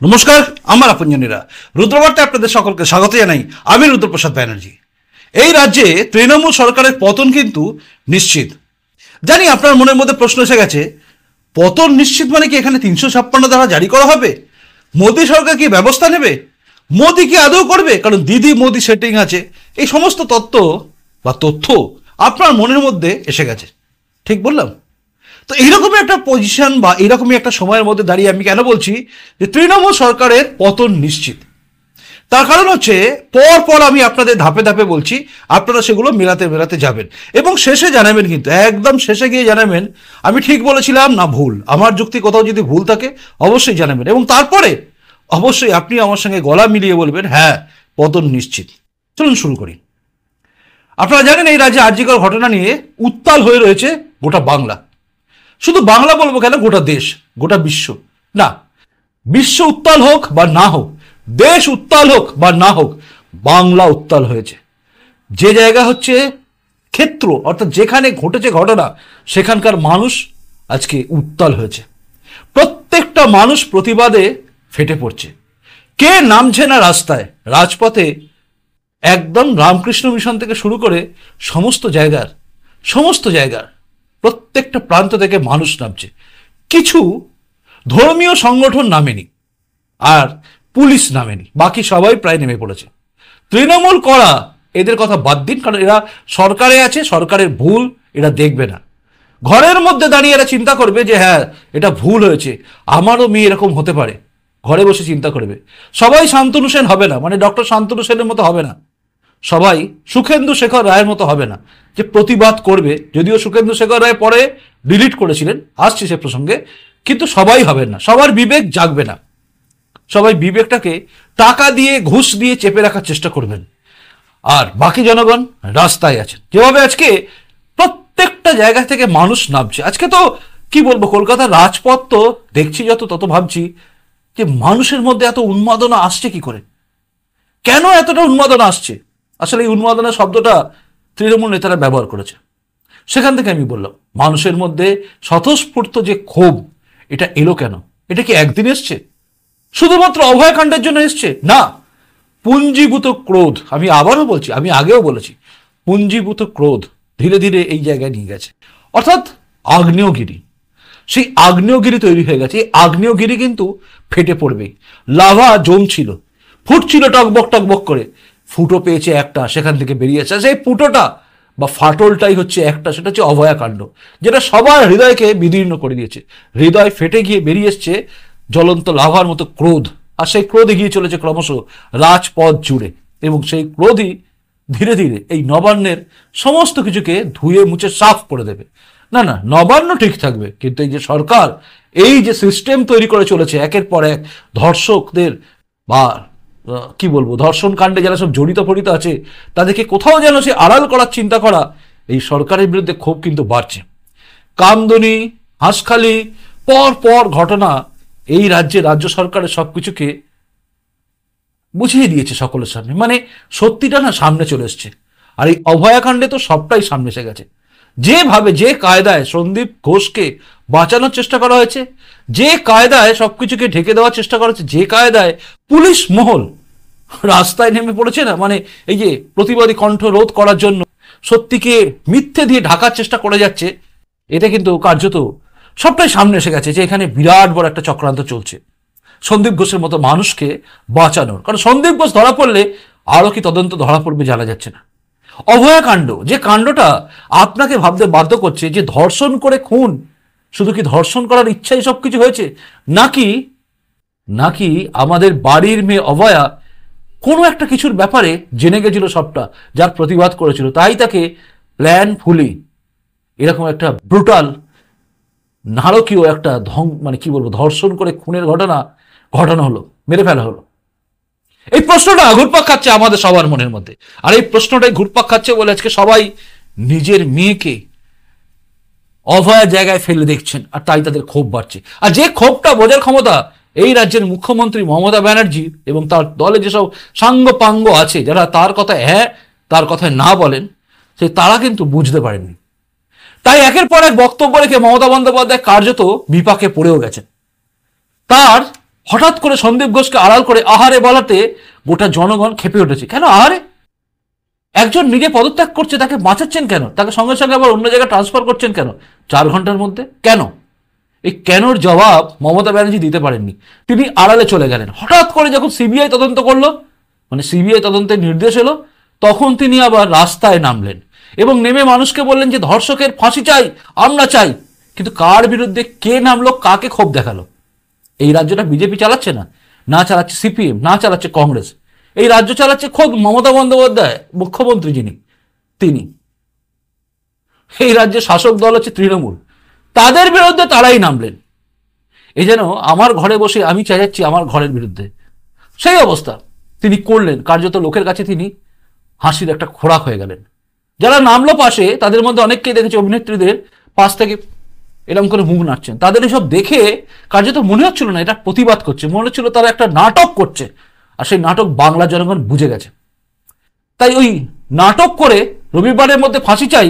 নমস্কার, আমার আপনজনেরা রুদ্রবার্তায় আপনাদের সকলকে স্বাগত জানাই। আমি রুদ্রপ্রসাদ ব্যানার্জি। এই রাজ্যে তৃণমূল সরকারের পতন কিন্তু নিশ্চিত। জানি আপনার মনের মধ্যে প্রশ্ন এসে গেছে, পতন নিশ্চিত মানে কি এখানে 356 ধারা জারি করা হবে? মোদী সরকার কি ব্যবস্থা নেবে? মোদী কি আদৌ করবে? কারণ দিদি মোদী সেটিং আছে। এই সমস্ত তথ্য আপনার মনের মধ্যে এসে গেছে, ঠিক বললাম? তো এইরকমই একটা পজিশন বা এইরকমই একটা সময়ের মধ্যে দাঁড়িয়ে আমি কেন বলছি যে তৃণমূল সরকারের পতন নিশ্চিত? তার কারণ হচ্ছে পর আমি আপনাদের ধাপে ধাপে বলছি, আপনারা সেগুলো মেলাতে যাবেন এবং শেষে জানাবেন, কিন্তু একদম শেষে গিয়ে জানাবেন আমি ঠিক বলেছিলাম না ভুল। আমার যুক্তি কোথাও যদি ভুল থাকে অবশ্যই জানাবেন এবং তারপরে অবশ্যই আপনি আমার সঙ্গে গলা মিলিয়ে বলবেন হ্যাঁ পতন নিশ্চিত। চলুন শুরু করি। আপনারা জানেন এই রাজ্যে আরজিকর ঘটনা নিয়ে উত্তাল হয়ে রয়েছে গোটা বাংলা। শুধু বাংলা বলবো কেন, গোটা দেশ, গোটা বিশ্ব। না, বিশ্ব উত্তাল হোক বা না হোক, দেশ উত্তাল হোক বা না হোক, বাংলা উত্তাল হয়েছে। যে জায়গা হচ্ছে ক্ষেত্র, অর্থাৎ যেখানে ঘটেছে ঘটনা, সেখানকার মানুষ আজকে উত্তাল হয়েছে। প্রত্যেকটা মানুষ প্রতিবাদে ফেটে পড়ছে। কে নামছে না রাস্তায়, রাজপথে? একদম রামকৃষ্ণ মিশন থেকে শুরু করে সমস্ত জায়গার প্রত্যেকটা প্রান্ত থেকে মানুষ নামছে। কিছু ধর্মীয় সংগঠন নামেনি আর পুলিশ নামেনি, বাকি সবাই প্রায় নেমে পড়েছে। তৃণমূল করা এদের কথা বাদ দিন, কারণ এরা সরকারে আছে, সরকারের ভুল এরা দেখবে না। ঘরের মধ্যে দাঁড়িয়ে এরা চিন্তা করবে যে হ্যাঁ এটা ভুল হয়েছে, আমারও মেয়ে এরকম হতে পারে। ঘরে বসে চিন্তা করবে। সবাই শান্তনু সেন হবে না, মানে ডক্টর শান্তনু সেনের মতো হবে না। সবাই সুখেন্দু শেখর রায়ের মতো হবে না যে প্রতিবাদ করবে। যদিও সুখেন্দু শেখর রায় পরে ডিলিট করেছিলেন, আসছে সে প্রসঙ্গে, কিন্তু সবাই হবেন না, সবার বিবেক জাগবে না। সবাই বিবেকটাকে টাকা দিয়ে, ঘুষ দিয়ে চেপে রাখার চেষ্টা করবেন। আর বাকি জনগণ রাস্তায় আছেন। যেভাবে আজকে প্রত্যেকটা জায়গা থেকে মানুষ নামছে, আজকে তো কি বলবো, কলকাতার রাজপথ তো দেখছি তত ভাবছি যে মানুষের মধ্যে এত উন্মাদনা আসছে কি করে, কেন এতটা উন্মাদনা আসছে? আসলে এই উন্মাদনা শব্দটা তৃণমূল নেতারা ব্যবহার করেছে। সেখান থেকে আমি বললাম মানুষের মধ্যে স্বতঃস্ফূর্ত যে ক্ষোভ, এটা এলো কেন? এটা কি একদিন এসছে? শুধুমাত্র অভয়কাণ্ডের জন্য এসছে? না, পুঞ্জীভূত ক্রোধ। আমি আবারও বলছি, আমি আগেও বলেছি, পুঞ্জীভূত ক্রোধ ধীরে ধীরে এই জায়গায় নিয়ে গেছে। অর্থাৎ আগ্নেয়গিরি, সেই আগ্নেয়গিরি তৈরি হয়ে গেছে। এই আগ্নেয়গিরি কিন্তু ফেটে পড়বেই। লাভা জমছিল, ফুটছিল টকবক করে, ফুটো পেয়েছে একটা, সেখান থেকে বেরিয়েছে। সেই ফুটোটা বা ফাটলটাই হচ্ছে একটা, সেটা হচ্ছে অভয়াকাণ্ড, যেটা সবার হৃদয়কে বিদীর্ণ করে দিয়েছে। হৃদয় ফেটে গিয়ে বেরিয়ে এসছে জ্বলন্ত লাভার মতো ক্রোধ, আর সেই ক্রোধ এগিয়ে চলেছে ক্রমশ রাজপথ জুড়ে। এবং সেই ক্রোধই ধীরে ধীরে এই নবান্নের সমস্ত কিছুকে ধুয়ে মুছে সাফ করে দেবে। না, নবান্ন ঠিক থাকবে, কিন্তু এই যে সরকার এই যে সিস্টেম তৈরি করে চলেছে, একের পর এক ধর্ষকদের বা কি বলবো, ধর্ষণ কাণ্ডে যারা সব জড়িত আছে, তাদেরকে কোথাও যেন সে আড়াল করার চিন্তা করা, এই সরকারের বিরুদ্ধে ক্ষোভ কিন্তু বাড়ছে। কামদুনি, হাঁসখালি, পর ঘটনা এই রাজ্য সরকারের সবকিছুকে বুঝিয়ে দিয়েছে সকলের সামনে। মানে সত্যিটা না সামনে চলে এসছে। আর এই অভয়াকাণ্ডে তো সবটাই সামনে এসে গেছে। যেভাবে, যে কায়দায় সন্দীপ ঘোষকে বাঁচানোর চেষ্টা করা হয়েছে, যে কায়দায় সবকিছুকে ঢেকে দেওয়ার চেষ্টা করা হয়েছে, যে কায়দায় পুলিশ মহল রাস্তায় নেমে পড়েছে, না মানে এই যে প্রতিবাদী কণ্ঠ রোধ করার জন্য সত্যিকে মিথ্যে দিয়ে ঢাকার চেষ্টা করে যাচ্ছে, এটা কিন্তু কার্যত সবটাই সামনে এসে গেছে যে এখানে বিরাট বড় একটা চক্রান্ত চলছে সন্দীপ ঘোষের মতো মানুষকে বাঁচানোর। কারণ সন্দীপ ঘোষ ধরা পড়লে আরো কি তদন্ত ধরা পড়বে জানা যাচ্ছে না। অভয়াকাণ্ড, যে কাণ্ডটা আপনাকে ভাবতে বাধ্য করছে যে ধর্ষণ করে খুন, শুধু কি ধর্ষণ করার ইচ্ছাই সবকিছু হয়েছে, নাকি আমাদের বাড়ির মেয়ে অভয়া কোনো একটা কিছুর ব্যাপারে জেনে গেছিল সবটা, যার প্রতিবাদ করেছিল, তাই তাকে প্ল্যান ফুলি এরকম একটা ব্রুটাল নারকীয় একটা মানে কি বলবো, ধর্ষণ করে খুনের ঘটনা হলো, মেরে ফেলা হলো। এই প্রশ্নটা ঘুরপাক খাচ্ছে আমাদের সবার মনের মধ্যে। আর এই প্রশ্নটাই ঘুরপাক খাচ্ছে বলে আজকে সবাই নিজের মেয়েকে অভয়া জায়গায় ফেলে দেখছেন, আর তাই তাদের ক্ষোভ বাড়ছে। আর যে ক্ষোভটা বোঝার ক্ষমতা এই রাজ্যের মুখ্যমন্ত্রী মমতা ব্যানার্জি এবং তার দলে যেসব সাঙ্গপাঙ্গ আছে, যারা তার কথায় হ্যাঁ তার কথায় না বলেন, তারা কিন্তু বুঝতে পারেননি। তাই একের পর এক বক্তব্য রেখে মমতা বন্দ্যোপাধ্যায় কার্যত বিপাকে পড়েও গেছেন। তার হঠাৎ করে সন্দীপ ঘোষকে আড়াল করে আহারে বলাতে গোটা জনগণ ক্ষেপে উঠেছে। কেন আহারে? একজন নিজে পদত্যাগ করছে, তাকে বাঁচাচ্ছেন কেন? তাকে সঙ্গে সঙ্গে আবার অন্য জায়গায় ট্রান্সফার করছেন কেন 4 ঘন্টার মধ্যে? কেন? এই কেনর জবাব মমতা ব্যানার্জি দিতে পারেননি। তিনি আড়ালে চলে গেলেন। হঠাৎ করে যখন সিবিআই তদন্ত করলো, মানে সিবিআই তদন্তের নির্দেশ এলো, তখন তিনি আবার রাস্তায় নামলেন এবং নেমে মানুষকে বললেন যে ধর্ষকের ফাঁসি চাই, আমরা চাই। কিন্তু কার বিরুদ্ধে কে নামলো, কাকে ক্ষোভ দেখালো? এই রাজ্যটা বিজেপি চালাচ্ছে না, না চালাচ্ছে সিপিএম, না চালাচ্ছে কংগ্রেস। এই রাজ্য চালাচ্ছে খোদ মমতা বন্দ্যোপাধ্যায়, মুখ্যমন্ত্রী যিনি, তিনি। এই রাজ্যের শাসক দল হচ্ছে তৃণমূল, তাদের বিরুদ্ধে তারাই নামলেন। এই যেন আমার ঘরে বসে আমি চেঁচাচ্ছি আমার ঘরের বিরুদ্ধে, সেই অবস্থা তিনি করলেন। কার্যত লোকের কাছে তিনি হাসির একটা খোরাক হয়ে গেলেন। যারা নামলো পাশে, তাদের মধ্যে অনেককেই দেখেছি অভিনেত্রীদের পাশ থেকে এরকম করে মুখ নাড়ছেন। তাদের এসব দেখে কার্যত মনে হচ্ছিল না এটা প্রতিবাদ করছে, মনে হচ্ছিল তারা একটা নাটক করছে। আর সেই নাটক বাংলা জনগণ বুঝে গেছে। তাই ওই নাটক করে রবিবারের মধ্যে ফাঁসি চাই,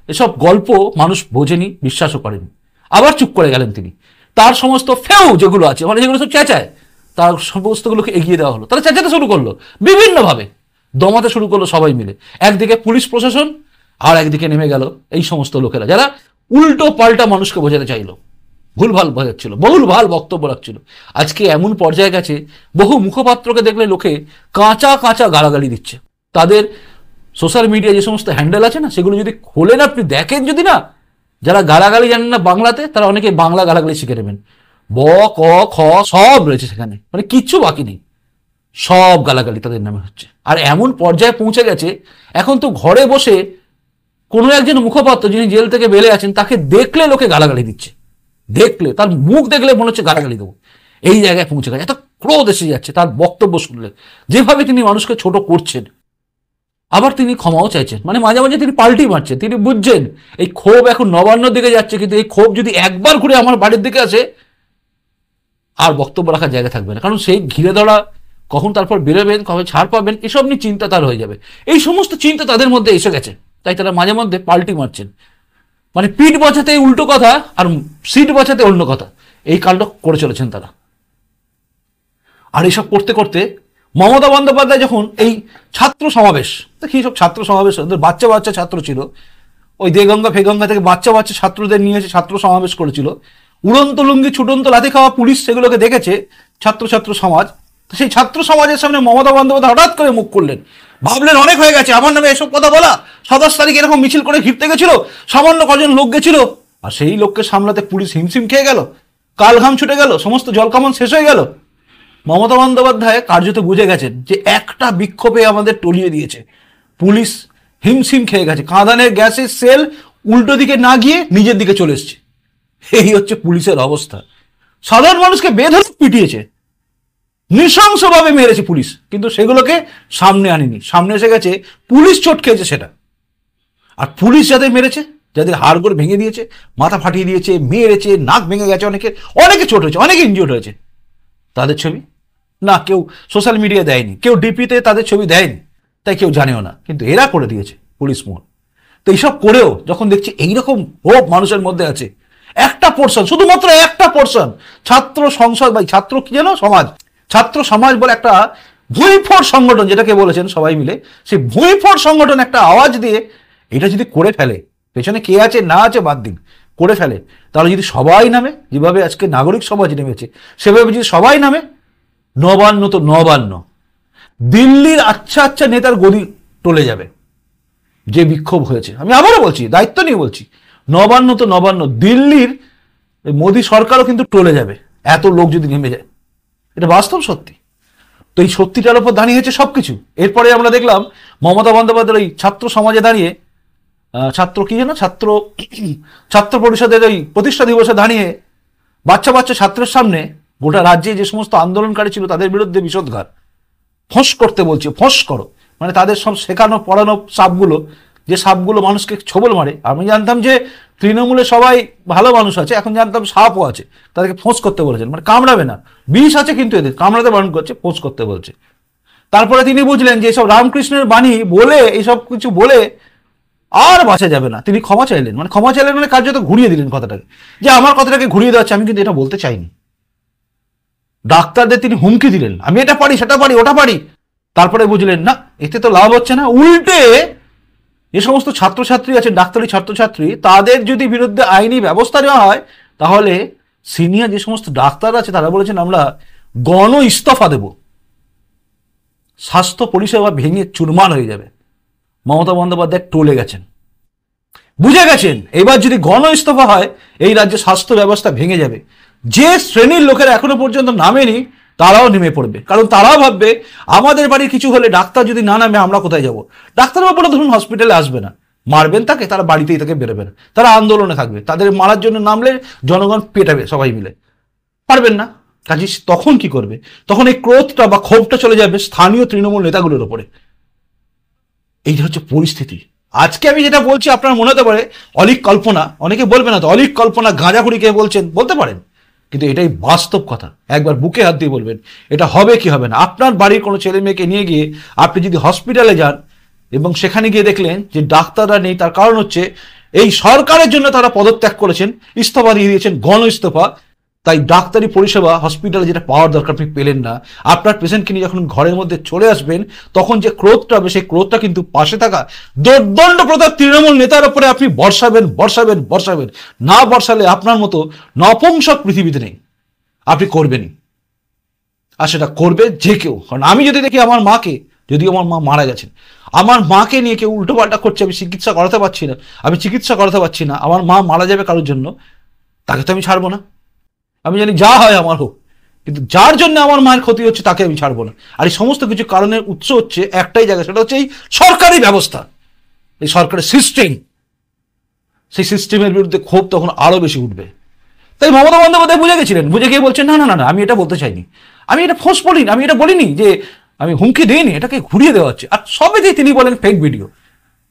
এসব গল্প মানুষ বোঝেনি, বিশ্বাসও করেনি। আবার চুপ করে গেলেন তিনি। তার সমস্ত ফেউ যেগুলো আছে, মানে যেগুলো সব চেঁচায়, তার সমস্তগুলোকে এগিয়ে দেওয়া হলো। তারা চেঁচাতে শুরু করলো বিভিন্নভাবে, দমাতে শুরু করলো সবাই মিলে। একদিকে পুলিশ প্রশাসন, আর একদিকে নেমে গেল এই সমস্ত লোকেরা যারা উল্টো পাল্টা মানুষকে বোঝাতে চাইলো, ভুলভাল বোঝাচ্ছিল, বহুল বক্তব্য রাখছিল। আজকে এমন পর্যায়ে গেছে, বহু মুখপাত্রকে দেখলে লোকে কাঁচা কাঁচা গালাগালি দিচ্ছে। তাদের সোশ্যাল মিডিয়া যে সমস্ত হ্যান্ডেল আছে না, সেগুলো যদি খোলেন, আপনি দেখেন যদি না, যারা গালাগালি জানেন না বাংলাতে, তারা অনেকে বাংলা গালাগালি শিখে নেবেন। ব, ক, খ সব রয়েছে সেখানে, মানে কিচ্ছু বাকি নেই, সব গালাগালি তাদের নামে হচ্ছে। আর এমন পর্যায়ে পৌঁছে গেছে, এখন তো ঘরে বসে কোনো একজন মুখপাত্র যিনি জেল থেকে বেরিয়ে আছেন, তাকে দেখলে লোকে গালাগালি দিচ্ছে। দেখলে, তার মুখ দেখলে মনে হচ্ছে গালাগালি দেবো, এই জায়গায় পৌঁছে গেছে। এত ক্রোধ এসে যাচ্ছে তার বক্তব্য শুনলে, যেভাবে তিনি মানুষকে ছোট করছেন। আবার তিনি ক্ষমাও চাইছেন, মানে মাঝে মাঝে তিনি পাল্টি মারছেন। তিনি বুঝছেন এই ক্ষোভ এখন নবান্নর দিকে যাচ্ছে, কিন্তু এই ক্ষোভ যদি একবার ঘুরে আমার বাড়ির দিকে আসে, আর বক্তব্য রাখার জায়গা থাকবে না। কারণ সেই ঘিরে ধরা, কখন তারপর বেরোবেন, কবে ছাড় পাবেন, এসব নিয়ে চিন্তা তার হয়ে যাবে। এই সমস্ত চিন্তা তাদের মধ্যে এসে গেছে, তাই তারা মাঝে মধ্যে পাল্টি মারছেন। মানে পিঠ বাঁচাতে উল্টো কথা, আর সিট বাঁচাতে অন্য কথা, এই কালটা করে চলেছেন তারা। আর এইসব করতে করতে মমতা বন্দ্যোপাধ্যায় যখন এই ছাত্র সমাবেশ, দেখি সব ছাত্র সমাবেশ, ওদের বাচ্চা বাচ্চা ছাত্র ছিল, ওই দেগঙ্গা ফেগঙ্গা থেকে বাচ্চা বাচ্চা ছাত্রদের নিয়ে এসে ছাত্র সমাবেশ করেছিল। উড়ন্ত লুঙ্গি ছুটন্ত লাথি খাওয়া পুলিশ সেগুলোকে দেখেছে ছাত্র সমাজ। তো সেই ছাত্র সমাজের সামনে মমতা বন্দ্যোপাধ্যায় হঠাৎ করে মুখ করলেন। ভাবলেন অনেক হয়ে গেছে আমার নামে এসব কথা বলা, 27 তারিখ এরকম মিছিল করে ঘিরতে গেছিল, সামান্য কজন লোক গেছিল, আর সেই লোককে সামলাতে পুলিশ হিমশিম খেয়ে গেল, কাল ঘাম ছুটে গেল, সমস্ত জলকামন শেষ হয়ে গেল। মমতা বন্দ্যোপাধ্যায় কার্যত বুঝে গেছেন যে একটা বিক্ষোভে আমাদের টলিয়ে দিয়েছে, পুলিশ হিমশিম খেয়ে গেছে, কাঁদানের গ্যাসের সেল উল্টো দিকে না গিয়ে নিজের দিকে চলে এসছে। এই হচ্ছে পুলিশের অবস্থা। সাধারণ মানুষকে বেধড়ক পিটিয়েছে, নৃশংসভাবে মেরেছে পুলিশ, কিন্তু সেগুলোকে সামনে আনেনি। সামনে এসে গেছে পুলিশ চোট খেয়েছে সেটা। আর পুলিশ যাদের মেরেছে, যাদের হাড়গোড় ভেঙে দিয়েছে, মাথা ফাটিয়ে দিয়েছে, মেরেছে, নাক ভেঙে গেছে, অনেকে চোট হয়েছে, অনেকে ইনজিওর্ড হয়েছে, তাদের ছবি না কেউ সোশ্যাল মিডিয়া দেয়নি, কেউ ডিপিতে তাদের ছবি দেয়নি, তাই কেউ জানেও না, কিন্তু এরা করে দিয়েছে পুলিশ মহল। তো এইসব করেও যখন দেখছি এইরকম হোপ মানুষের মধ্যে আছে, একটা পোর্শন, শুধুমাত্র একটা পোর্শন, ছাত্র সংসদ বা ছাত্র কি যেন সমাজ, ছাত্র সমাজ বলে একটা ভুঁইফোড় সংগঠন, যেটাকে বলেছেন সবাই মিলে, সেই ভুঁইফোড় সংগঠন একটা আওয়াজ দিয়ে এটা যদি করে ফেলে, পেছনে কে আছে না আছে বাদ দিন, করে ফেলে, তাহলে যদি সবাই নামে, যেভাবে আজকে নাগরিক সমাজ নেমেছে, সেভাবে যদি সবাই নামে, নবান্ন তো নবান্ন, দিল্লির আচ্ছা আচ্ছা নেতার গদি টলে যাবে। যে বিক্ষোভ হয়েছে, আমি আবারও বলছি, দায়িত্ব নিয়ে বলছি, নবান্ন তো নবান্ন, দিল্লির মোদী সরকারও কিন্তু টলে যাবে, এত লোক যদি নেমে যায়। এটা বাস্তব সত্যি। তো এই সত্যিটার উপর দাঁড়িয়েছে সবকিছু। এরপরে আমরা দেখলাম মমতা বন্দ্যোপাধ্যায়ের ওই ছাত্র সমাজে দাঁড়িয়ে, ছাত্র কি যেন ছাত্র পরিষদের ওই প্রতিষ্ঠা দিবসে দাঁড়িয়ে বাচ্চা বাচ্চা ছাত্রের সামনে গোটা রাজ্যে যে সমস্ত আন্দোলনকারী ছিল তাদের বিরুদ্ধে বিষোদ্গার, ফোঁস করতে বলছে, ফোঁস করো, মানে তাদের সব শেখানো পড়ানো সাপগুলো, যে সাপগুলো মানুষকে ছোবল মারে। আমি জানতাম যে তৃণমূলে সবাই ভালো মানুষ আছে, এখন জানতাম সাপও আছে, তাদেরকে ফোঁস করতে বলেছেন, মানে কামড়াবে না, বিষ আছে কিন্তু এদের, কামড়াতে বারণ করছে, ফোঁস করতে বলছে। তারপরে তিনি বুঝলেন যে এইসব রামকৃষ্ণের বাণী বলে, এইসব কিছু বলে আর বাঁচা যাবে না, তিনি ক্ষমা চাইলেন। মানে ক্ষমা চাইলেন মানে কার্যত ঘুরিয়ে দিলেন কথাটাকে, যে আমার কথাটাকে ঘুরিয়ে দেওয়া হচ্ছে, আমি কিন্তু এটা বলতে চাইনি। ডাক্তারদের তিনি হুমকি দিলেন, আমি এটা পারি, সেটা পারি, ওটা পারি। তারপরে বুঝলেন না, এতে তো লাভ হচ্ছে না, উল্টে যে সমস্ত ছাত্রছাত্রী আছে, ডাক্তারি ছাত্রছাত্রী, তাদের যদি বিরুদ্ধে আইনি ব্যবস্থা নেওয়া হয়, তাহলে সিনিয়র যে সমস্ত ডাক্তার আছে তারা বলেছেন আমরা গণ ইস্তফা দেব, স্বাস্থ্য পরিষেবা ভেঙে চুরমার হয়ে যাবে। মমতা বন্দ্যোপাধ্যায় টলে গেছেন, বুঝে গেছেন এবার যদি গণ ইস্তফা হয় এই রাজ্যে স্বাস্থ্য ব্যবস্থা ভেঙে যাবে। যে শ্রেণীর লোকেরা এখনো পর্যন্ত নামেনি তারাও নেমে পড়বে, কারণ তারাও ভাববে আমাদের বাড়ির কিছু হলে ডাক্তার যদি না নামে আমরা কোথায় যাব। ডাক্তারবাবুরা ধরুন হসপিটালে আসবে না, মারবেন তাকে, তারা বাড়িতেই তাকে বেরোবে না, তারা আন্দোলনে থাকবে, তাদের মারার জন্য নামলে জনগণ পেটাবে সবাই মিলে, পারবেন না। কাজে তখন কি করবে? তখন এই ক্রোধটা বা ক্ষোভটা চলে যাবে স্থানীয় তৃণমূল নেতাগুলোর ওপরে। এই হচ্ছে পরিস্থিতি। আজকে আমি যেটা বলছি আপনার মনে হতে পারে অলিক কল্পনা, অনেকে বলবে না তো অলিক কল্পনা, গাঁজাখুরি কে বলছেন, বলতে পারেন, কিন্তু এটাই বাস্তব কথা। একবার বুকে হাত দিয়ে বলবেন এটা হবে কি হবে না। আপনার বাড়ির কোনো ছেলে মেয়েকে নিয়ে গিয়ে আপনি যদি হসপিটালে যান এবং সেখানে গিয়ে দেখলেন যে ডাক্তাররা নেই, তার কারণ হচ্ছে এই সরকারের জন্য তারা পদত্যাগ করেছেন, ইস্তফা দিয়ে দিয়েছেন, গণ ইস্তফা, তাই ডাক্তারি পরিষেবা হসপিটালে যেটা পাওয়ার দরকার আপনি পেলেন না। আপনার পেশেন্টকে নিয়ে যখন ঘরের মধ্যে চলে আসবেন তখন যে ক্রোধটা হবে সেই ক্রোধটা কিন্তু পাশে থাকা দোর্দণ্ড প্রতাপ তৃণমূল নেতার উপরে আপনি বর্ষাবেন বর্ষাবেন বর্ষাবেন। না বর্ষালে আপনার মতো নপুংসক পৃথিবীতে নেই, আপনি করবেনই। আর সেটা করবে যে কেউ। কারণ আমি যদি দেখি আমার মাকে, যদিও আমার মা মারা গেছেন, আমার মাকে নিয়ে কেউ উল্টোপাল্টা করছে, আমি চিকিৎসা করাতে পারছি না, আমার মা মারা যাবে কারোর জন্য, তাকে তো আমি ছাড়বো না। আমি জানি যা হয় আমার হোক, কিন্তু যার জন্য আমার মায়ের ক্ষতি হচ্ছে তাকে আমি ছাড়বো না। আর এই সমস্ত কিছু কারণের উৎস হচ্ছে একটাই জায়গা, সেটা হচ্ছে এই সরকারি ব্যবস্থা, এই সরকারের সিস্টেম। সেই সিস্টেমের বিরুদ্ধে ক্ষোভ তখন আরো বেশি উঠবে। তাই মমতা বন্দ্যোপাধ্যায় বুঝে গেছিলেন, বুঝে গিয়ে বলছেন না না না না, আমি এটা বলতে চাইনি, আমি এটা ফোর্স বলিনি, আমি এটা বলিনি যে আমি হুমকি দিইনি, এটাকে ঘুরিয়ে দেওয়া হচ্ছে। আর সবেতেই তিনি বলেন ফেক ভিডিও।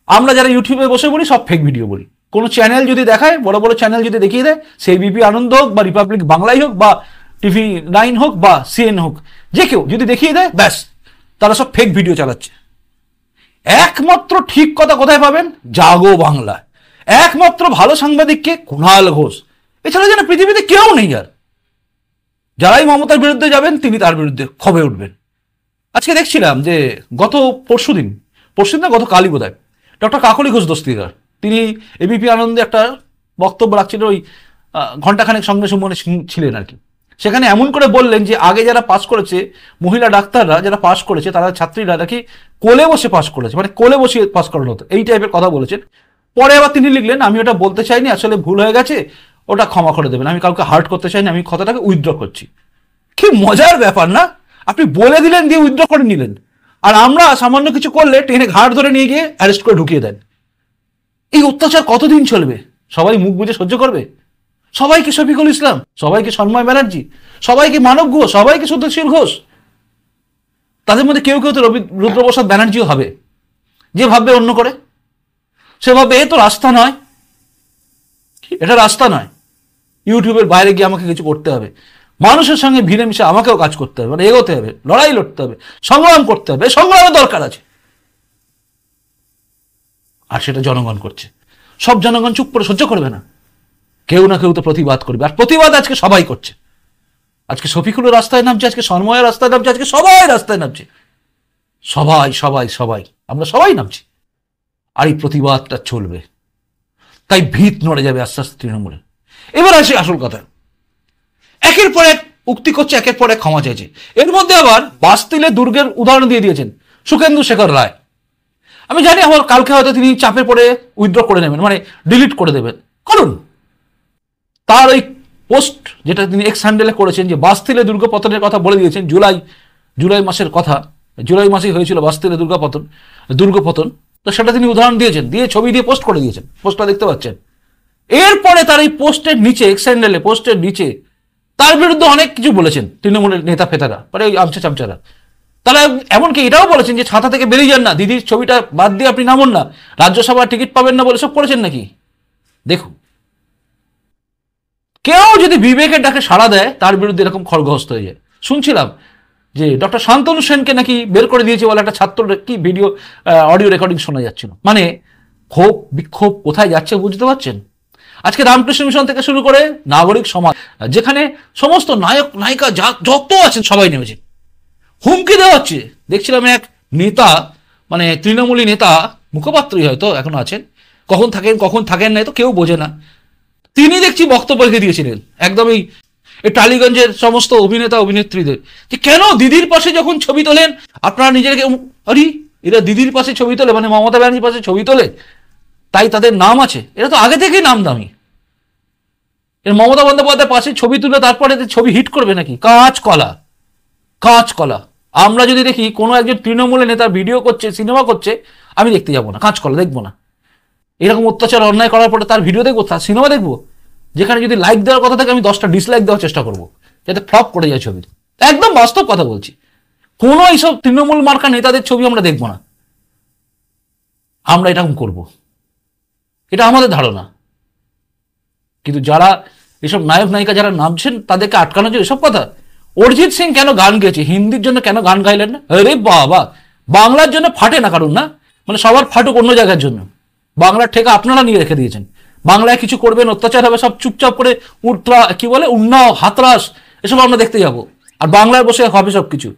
আমরা যারা ইউটিউবে বসে বলি সব ফেক ভিডিও বলি। কোনো চ্যানেল যদি দেখায়, বড় বড় চ্যানেল যদি দেখিয়ে দেয়, সেই বিপি আনন্দ হোক বা রিপাবলিক বাংলাই হোক বা টিভি 9 হোক বা সিএন হোক, যে কেউ যদি দেখিয়ে দেয়, ব্যাস তারা সব ফেক ভিডিও চালাচ্ছে। একমাত্র ঠিক কথা কোথায় পাবেন? জাগো বাংলা। একমাত্র ভালো সাংবাদিককে কুণাল ঘোষ, এছাড়া যেন পৃথিবীতে কেউ নেই। আর যারাই মমতার বিরুদ্ধে যাবেন তিনি তার বিরুদ্ধে ক্ষোভে উঠবেন। আজকে দেখছিলাম যে পরশুদিন না গত কালই বোধহয় ডক্টর কাকলি ঘোষ দস্তিদার, তিনি এবিপি আনন্দে একটা বক্তব্য রাখছিলেন, ওই ঘন্টাখানেক সঙ্গে সম্মানে ছিলেন আর কি। সেখানে এমন করে বললেন যে আগে যারা পাস করেছে, মহিলা ডাক্তাররা যারা পাস করেছে, তারা ছাত্রীরা নাকি কোলে বসে পাস করেছে, মানে কোলে বসে পাস করানো হতো, এই টাইপের কথা বলেছেন। পরে আবার তিনি লিখলেন আমি ওটা বলতে চাইনি, আসলে ভুল হয়ে গেছে, ওটা ক্ষমা করে দেবেন, আমি কাউকে হার্ট করতে চাইনি, আমি কথাটাকে উইথড্র করছি। কি মজার ব্যাপার না? আপনি বলে দিলেন, দিয়ে উইথড্র করে নিলেন। আর আমরা সামান্য কিছু করলে টেনে ঘাট ধরে নিয়ে গিয়ে অ্যারেস্ট করে ঢুকিয়ে দেন। এই অত্যাচার কতদিন চলবে? সবাই মুখ বুঝে সহ্য করবে? সবাইকে শফিকুল ইসলাম, সবাইকে সন্ময় ব্যানার্জি, সবাইকে মানব ঘোষ, সবাইকে সত্যশীল ঘোষ, তাদের মধ্যে কেউ কেউ তো রুদ্রপ্রসাদ ব্যানার্জিও হবে, যে ভাববে অন্য করে, সে ভাববে এ তো রাস্তা নয়, এটা রাস্তা নয়, ইউটিউবের বাইরে গিয়ে আমাকে কিছু করতে হবে, মানুষের সঙ্গে ভিড়ে মিশে আমাকেও কাজ করতে হবে, মানে এগোতে হবে, লড়াই লড়তে হবে, সংগ্রাম করতে হবে, সংগ্রামের দরকার আছে। আর সেটা জনগণ করছে। সব জনগণ চুপ করে সহ্য করবে না, কেউ না কেউ তো প্রতিবাদ করবে। আর প্রতিবাদ আজকে সবাই করছে। আজকে শফিকুলও রাস্তায় নামছে, আজকে সন্ময়ের রাস্তায় নামছে, আজকে সবাই রাস্তায় নামছে, সবাই সবাই সবাই আমরা সবাই নামছি। আর এই প্রতিবাদটা চলবে, তাই ভিত নড়ে যাবে আস্তে আস্তে তৃণমূলে। এবার আসি আসল কথা। একের পর এক উক্তি করছে, একের পর এক ক্ষমা চাইছে। এর মধ্যে আবার বাসতিলে দুর্গের উদাহরণ দিয়ে দিয়েছেন সুখেন্দু শেখর রায়। আমি জানি আমার কালকে হয়তো তিনি চাপে পড়ে উইথড্র করে নেবেন, মানে ডিলিট করে দেবেন, কারণ তার ওই পোস্ট যেটা তিনি এক্স হ্যান্ডেলে করেছেন, যে বাসতিলে দুর্গ পতনের কথা বলে দিয়েছেন, জুলাই মাসের কথা, জুলাই মাসেই হয়েছিল বাসতিলে দুর্গ পতন, তো সেটা তিনি উদাহরণ দিয়েছেন, দিয়ে ছবি দিয়ে পোস্ট করে দিয়েছেন, পোস্টটা দেখতে পাচ্ছেন। এরপরে তার এই পোস্টের নিচে, এক্স হ্যান্ডেলে পোস্টের নিচে তার বিরুদ্ধে অনেক কিছু বলেছেন তৃণমূলের নেতা ফেতারা, মানে ওই আমচা চামচারা। তারা এমনকি এটাও বলেছেন যে ছাতা থেকে বেরিয়ে যান না, দিদির ছবিটা বাদ দিয়ে আপনি নামুন না, রাজ্যসভার টিকিট পাবেন না বলে সব করেছেন নাকি। দেখুন, কেউ যদি বিবেকের ডাকে সাড়া দেয় তার বিরুদ্ধে এরকম খড়গহস্ত হয়ে যায়। শুনছিলাম যে ডক্টর শান্তনু সেনকে নাকি বের করে দিয়েছে বলে একটা ছাত্র কি ভিডিও অডিও রেকর্ডিং শোনা যাচ্ছিল। মানে ক্ষোভ বিক্ষোভ কোথায় যাচ্ছে বুঝতে পারছেন? আজকে রামকৃষ্ণ মিশন থেকে শুরু করে নাগরিক সমাজ, যেখানে সমস্ত নায়ক নায়িকা যত আছেন সবাই নেমেছে, হুমকি দেওয়া হচ্ছে। দেখছিলাম এক নেতা, মানে তৃণমূলী নেতা, মুখপাত্রই হয়তো এখন আছেন, কখন থাকেন না তো কেউ বোঝে না, তিনি দেখছি বক্তব্য রেখে দিয়েছিলেন একদমই এই টালিগঞ্জের সমস্ত অভিনেতা অভিনেত্রীদের, যে কেন দিদির পাশে যখন ছবি তোলেন আপনারা নিজেকে, আরে এরা দিদির পাশে ছবি তোলে মানে মমতা ব্যানার্জির পাশে ছবি তোলে তাই তাদের নাম আছে? এরা তো আগে থেকেই নাম দামি। এর মমতা বন্দ্যোপাধ্যায়ের পাশে ছবি তুলে তারপরে ছবি হিট করবে নাকি? কাঁচকলা। আমরা যদি দেখি কোনো একজন তৃণমূলের নেতার ভিডিও করছে, সিনেমা করছে, আমি দেখতে যাবো না, কাঁচকলা দেখবো না। এরকম অত্যাচার অন্যায় করার পরে তার ভিডিও দেখবো, তার সিনেমা দেখবো, যেখানে যদি লাইক দেওয়ার কথা থাকে আমি 10টা ডিসলাইক দেওয়ার চেষ্টা করবো, যাতে ফ্লপ করে যায় ছবি। একদম বাস্তব কথা বলছি। কোনো এইসব তৃণমূল মার্কা নেতাদের ছবি আমরা দেখবো না, আমরা এরকম করব, এটা আমাদের ধারণা। কিন্তু যারা এসব নায়ক নায়িকা যারা নামছেন তাদেরকে আটকানোর জন্য এসব কথা। অরিজিৎ সিং কেন গান গেয়েছে, হিন্দির জন্য কেন গান গাইলেন না? আরে বাবা, বাংলার জন্য ফাটে না কারণ না, মানে সবার ফাটুক অন্য জায়গার জন্য। বাংলার ঠেকা আপনারা নিয়ে রেখে দিয়েছেন। বাংলায় কিছু করবেন, অত্যাচার হবে, সব চুপচাপ করে উন্নাও হাতরাস এসব আমরা দেখতে যাব। আর বাংলায় বসে হবে সব কিছু।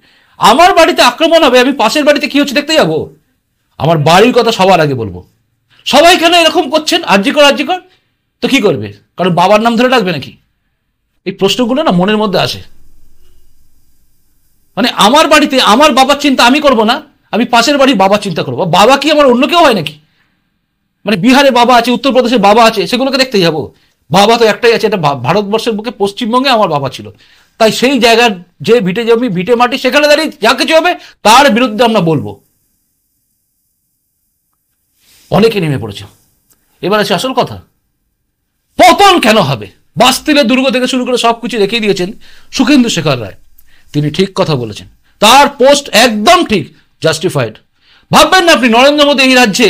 আমার বাড়িতে আক্রমণ হবে, আমি পাশের বাড়িতে কি হচ্ছে দেখতে যাব? আমার বাড়ির কথা সবার আগে বলবো। সবাই কেন এরকম করছেন, আর্যিকর তো কি করবে? কারণ বাবার নাম ধরে ডাকবে নাকি? এই প্রশ্নগুলো না মনের মধ্যে আসে। মানে আমার বাড়িতে আমার বাবার চিন্তা আমি করব না, আমি পাশের বাড়ির বাবার চিন্তা করবো। বাবা কি আমার অন্য কেউ হয় নাকি? মানে বিহারে বাবা আছে, উত্তরপ্রদেশে বাবা আছে, সেগুলোকে দেখতে যাব? বাবা তো একটাই আছে, এটা ভারতবর্ষের বুকে পশ্চিমবঙ্গে আমার বাবা ছিল। তাই সেই জায়গার যে ভিটে জমি ভিটে মাটি সেখানে দাঁড়িয়ে যা কিছু হবে তার বিরুদ্ধে আমরা বলবো। অনেকে নেমে পড়েছে। এবার আছে আসল কথা, পতন কেন হবে? বাস্তিলের দুর্গ থেকে শুরু করে সবকিছু দেখিয়ে দিয়েছেন সুখেন্দু শেখর রায়। তিনি ঠিক কথা বলেছেন, তার পোস্ট একদম ঠিক, জাস্টিফাইড। ভাববেন না আপনি নরেন্দ্র মোদী এই রাজ্যে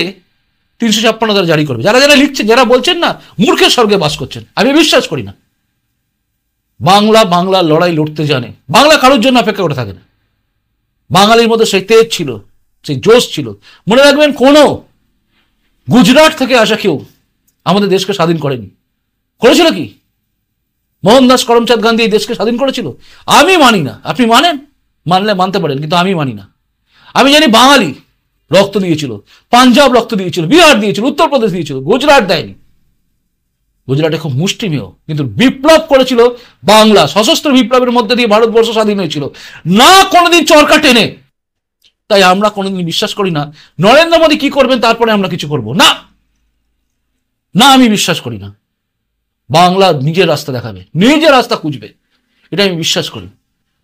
356 ধারা জারি করবে। যারা যারা লিখছেন, যারা বলছেন না, মূর্খের স্বর্গে বাস করছেন। আমি বিশ্বাস করি না। বাংলার লড়াই লড়তে জানে, বাংলা কারোর জন্য অপেক্ষা করে থাকে না। বাঙালির মধ্যে সেই তেজ ছিল, সেই জোশ ছিল। মনে রাখবেন, কোনো গুজরাট থেকে আসা কেউ আমাদের দেশকে স্বাধীন করেনি। করেছিল কি? মোহনদাস করমচাঁদ গান্ধী এই দেশকে স্বাধীন করেছিল? আমি মানি না। আপনি মানেন? মানলে মানতে পারেন, কিন্তু আমি মানি না। আমি জানি বাঙালি রক্ত দিয়েছিল, পাঞ্জাব রক্ত দিয়েছিল, বিহার দিয়েছিল, উত্তরপ্রদেশ দিয়েছিল, গুজরাট দেয়নি। গুজরাটে খুব মুষ্টিমেয়, কিন্তু বিপ্লব করেছিল বাংলা। সশস্ত্র বিপ্লবের মধ্যে দিয়ে ভারতবর্ষ স্বাধীন হয়েছিল, না কোনোদিন চরকা টেনে। তাই আমরা কোনোদিন বিশ্বাস করি না নরেন্দ্র মোদী কি করবেন তারপরে আমরা কিছু করব না, না আমি বিশ্বাস করি না। বাংলা নিজের রাস্তা দেখাবে, নিজের রাস্তা খুঁজবে, এটা আমি বিশ্বাস করি।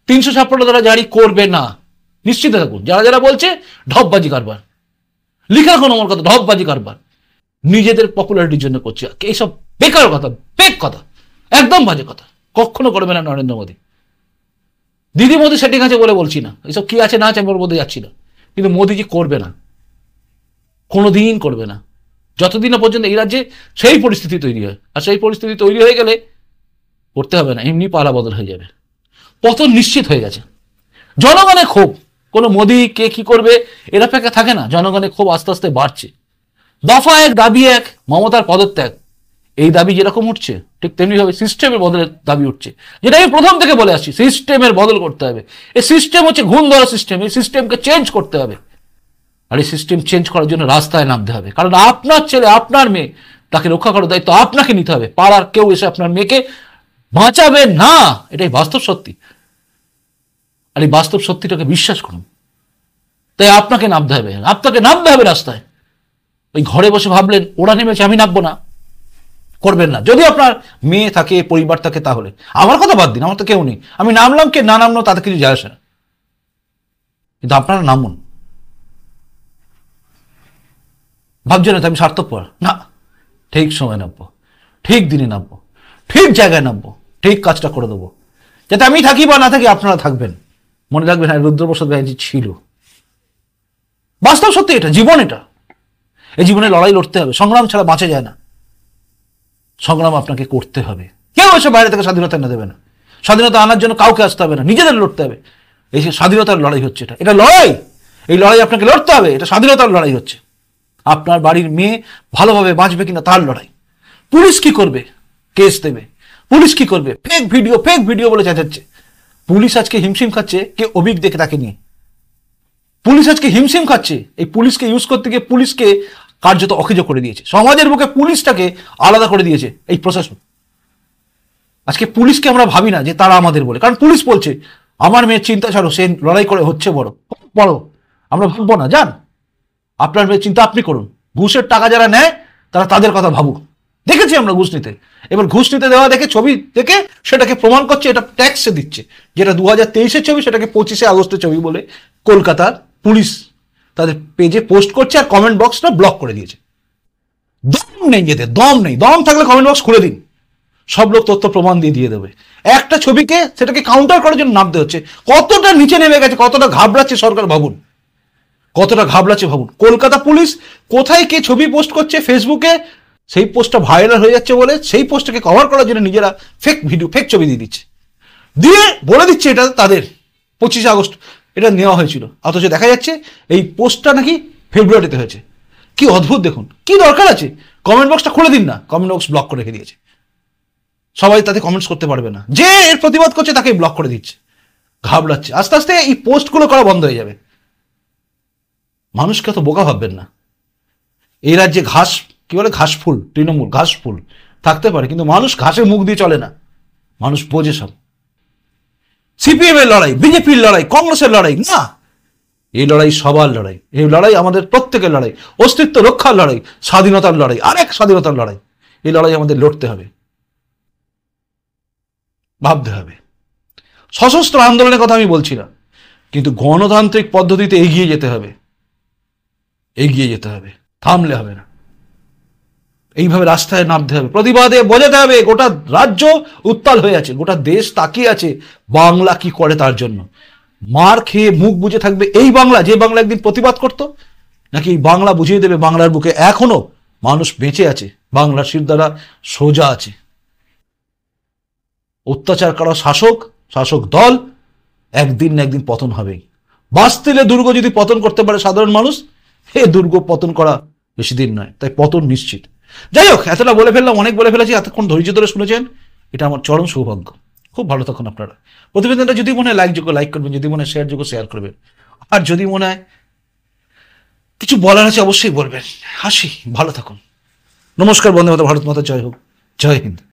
356 ধারা জারি করবে না, নিশ্চিত থাকুন। যারা যারা বলছে ঢপবাজি কারবার, লিখে রাখুন আমার কথা, ঢপবাজি কারবার নিজেদের পপুলারিটির জন্য করছে। এইসব বেকার কথা, বেক কথা, একদম বাজে কথা কখনো করবে না নরেন্দ্র মোদী। দিদি মোদী সেটিং আছে বলে বলছি না, এইসব কি আছে না আছে আমি ওর মধ্যে যাচ্ছি না, কিন্তু মোদীজি করবে না, কোনোদিন করবে না, যতদিন না পর্যন্ত এই রাজ্যে সেই পরিস্থিতি তৈরি হয়। আর সেই পরিস্থিতি তৈরি হয়ে গেলে করতে হবে না, এমনি পালা বদল হয়ে যাবে। পতন নিশ্চিত হয়ে গেছে। জনগণের ক্ষোভ, কোনো মোদী কে কি করবে এর অপেক্ষা থাকে না। জনগণের ক্ষোভ আস্তে আস্তে বাড়ছে। দফা এক, দাবি এক, মমতার পদত্যাগ। এই দাবি যেরকম উঠছে ঠিক তেমনি ভাবে সিস্টেমের বদলের দাবি উঠছে, যেটা আমি প্রথম থেকে বলে আসছি। সিস্টেমের বদল করতে হবে। এই সিস্টেম হচ্ছে ঘুণ ধরা সিস্টেম, এই সিস্টেমকে চেঞ্জ করতে হবে। আর এই সিস্টেম চেঞ্জ করার জন্য রাস্তায় নামতে হবে। কারণ আপনার ছেলে, আপনার মেয়ে, তাকে রক্ষা করার দায়িত্ব আপনাকে নিতে হবে। পাড়ার কেউ এসে আপনার মেয়েকে বাঁচাবে না, এটাই বাস্তব সত্যি। আর এই বাস্তব সত্যিটাকে বিশ্বাস করুন। তাই আপনাকে নামতে হবে, আপনাকে নামতে হবে রাস্তায়। ওই ঘরে বসে ভাবলেন ওরা নেমেছে আমি নামবো না, করবেন না। যদি আপনার মেয়ে থাকে, পরিবার থাকে, তাহলে আমার কথা বাদ দিন, আমার তো কেউ নেই। আমি নামলাম কে না নামলো তাতে কিছু যায় আসে না, কিন্তু আপনারা নামুন। ভাবছেন না আমি স্বার্থপর, না, ঠিক সময় নামবো, ঠিক দিনে নামবো, ঠিক জায়গায় নামবো, ঠিক কাজটা করে দেবো। যাতে আমি থাকি বা না থাকি আপনারা থাকবেন। মনে রাখবেন, হ্যাঁ, রুদ্রপ্রসাদ ব্যানার্জি ছিল। বাস্তব সত্যি এটা, জীবন এটা। এই জীবনে লড়াই লড়তে হবে, সংগ্রাম ছাড়া বাঁচা যায় না। সংগ্রাম আপনাকে করতে হবে। কেউ এসে বাইরে থেকে স্বাধীনতা এনে দেবে না। স্বাধীনতা আনার জন্য কাউকে আসতে হবে না, নিজেদের লড়তে হবে। এই স্বাধীনতার লড়াই হচ্ছে, এটা লড়াই। এই লড়াই আপনাকে লড়তে হবে। এটা স্বাধীনতার লড়াই হচ্ছে। আপনার বাড়ির মেয়ে ভালোভাবে বাঁচবে কিনা তার লড়াই। পুলিশ কি করবে? কেস দেবে। পুলিশ কি করবে? ফেক ভিডিও বলে চেঁচাচ্ছে। পুলিশ আজকে হিমশিম খাচ্ছে কে অভিক দেখে তাকে নিয়ে। পুলিশ আজকে হিমশিম খাচ্ছে এই পুলিশকে ইউজ করতে গিয়ে পুলিশকে কার্যত অকেজ করে দিয়েছে। সমাজের বুকে পুলিশটাকে আলাদা করে দিয়েছে এই প্রশাসন। আজকে পুলিশকে আমরা ভাবি না যে তারা আমাদের বলে, কারণ পুলিশ বলছে আমার মেয়ের চিন্তা ছাড়ো, সে লড়াই করে হচ্ছে বড়, আমরা ভাববো না। যান, আপনার মেয়ের চিন্তা আপনি করুন। ঘুষের টাকা যারা নেয় তারা তাদের কথা ভাবুক। দেখেছি আমরা ঘুষ নিতে, এবার ঘুষ নিতে দেওয়া দেখে ছবি দেখে সেটাকে প্রমাণ করছে এটা ট্যাক্সে দিচ্ছে, যেটা 2023-এর ছবি সেটাকে 25শে আগস্টের ছবি বলে কলকাতার পুলিশ তাদের পেজে পোস্ট করছে আর কমেন্ট বক্সটা ব্লক করে দিয়েছে। দম নেই যেতে, দম নেই। দম থাকলে কমেন্ট বক্স খুলে দিন, সব লোক তথ্য প্রমাণ দিয়ে দেবে। একটা ছবিকে সেটাকে কাউন্টার করার জন্য নামতে হচ্ছে। কতটা নিচে নেমে গেছে, কতটা ঘাবড়াচ্ছে সরকার ভাবুন, কতটা ঘাবড়াচ্ছে ভাবুন। কলকাতা পুলিশ কোথায় কে ছবি পোস্ট করছে ফেসবুকে, সেই পোস্টটা ভাইরাল হয়ে যাচ্ছে বলে সেই পোস্টটাকে কভার করার জন্য নিজেরা ফেক ভিডিও, ফেক ছবি দিয়ে দিচ্ছে, দিয়ে বলে দিচ্ছে এটা তাদের 25শে আগস্ট এটা নেওয়া হয়েছিল, অথচ দেখা যাচ্ছে এই পোস্টটা নাকি ফেব্রুয়ারিতে হয়েছে। কি অদ্ভুত দেখুন, কি দরকার আছে? কমেন্ট বক্সটা খুলে দিন না, কমেন্ট বক্স ব্লক করে রেখে দিয়েছে। সবাই তাতে কমেন্টস করতে পারবে না, যে এর প্রতিবাদ করছে তাকে ব্লক করে দিচ্ছে। ঘাবড়াচ্ছে। আস্তে আস্তে এই পোস্টগুলো করা বন্ধ হয়ে যাবে। মানুষকে তো বোকা ভাববেন না। এই রাজ্যে ঘাস কি বলে, ঘাস ফুল, তৃণমূল ঘাস ফুল থাকতে পারে, কিন্তু মানুষ ঘাসে মুখ দিয়ে চলে না। মানুষ বোঝে সব। সিপিএম এর লড়াই, বিজেপির লড়াই, কংগ্রেসের লড়াই না, এই লড়াই সবার লড়াই। এই লড়াই আমাদের প্রত্যেকের লড়াই, অস্তিত্ব রক্ষার লড়াই, স্বাধীনতার লড়াই, আরেক স্বাধীনতার লড়াই। এই লড়াই আমাদের লড়তে হবে, ভাবতে হবে। সশস্ত্র আন্দোলনের কথা আমি বলছি না, কিন্তু গণতান্ত্রিক পদ্ধতিতে এগিয়ে যেতে হবে, এগিয়ে যেতে হবে, থামলে হবে না। এইভাবে রাস্তায় নামতে হবে, প্রতিবাদে বোঝাতে হবে। গোটা রাজ্য উত্তাল হয়ে আছে, গোটা দেশ তাকিয়ে আছে বাংলা কি করে তার জন্য। মার খেয়ে মুখ বুজে থাকবে এই বাংলা, যে বাংলা একদিন প্রতিবাদ করত, নাকি এই বাংলা বুঝিয়ে দেবে বাংলার বুকে এখনো মানুষ বেঁচে আছে, বাংলার শিরদাঁড়া সোজা আছে। অত্যাচার করা শাসক দল একদিন না একদিন পতন হবেই। বাস্তিলে দুর্গ যদি পতন করতে পারে সাধারণ মানুষ, হে দুর্গ পতন করা বেশি দিন নয়, তাই পতন নিশ্চিত। যাই হোক, এতটা বলে ফেললাম, অনেক বলে ফেলেছি। এতক্ষণ ধৈর্য ধরে শুনেছেন, এটা আমার চরম সৌভাগ্য। খুব ভালো থাকুন আপনারা। প্রতিবেদনটা যদি মনে হয় লাইক করবেন, যদি মনে হয় শেয়ার করবেন, আর যদি মনে হয় কিছু বলার আছে অবশ্যই বলবেন। হাসি, ভালো থাকুন। নমস্কার, বন্দে মাতরম, ভারত মাতা জয় হোক, জয় হিন্দ।